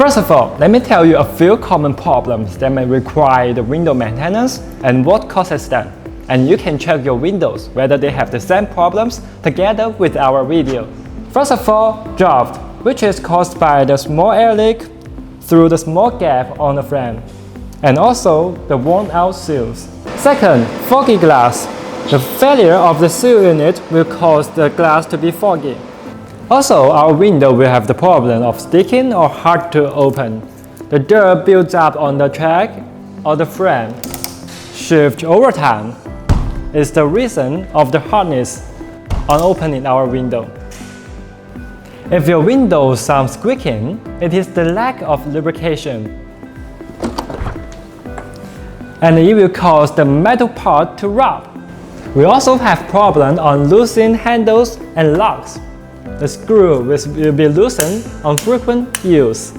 First of all, let me tell you a few common problems that may require the window maintenance and what causes them. And you can check your windows whether they have the same problems together with our video. First of all, draft, which is caused by the small air leak through the small gap on the frame, and also the worn out seals. Second, foggy glass. The failure of the seal unit will cause the glass to be foggy. Also, our window will have the problem of sticking or hard to open. The dirt builds up on the track or the frame. Shift over time is the reason of the hardness on opening our window. If your window sounds squeaking, it is the lack of lubrication. And it will cause the metal part to rub. We also have problems on loosening handles and locks. The screw will be loosened on frequent use.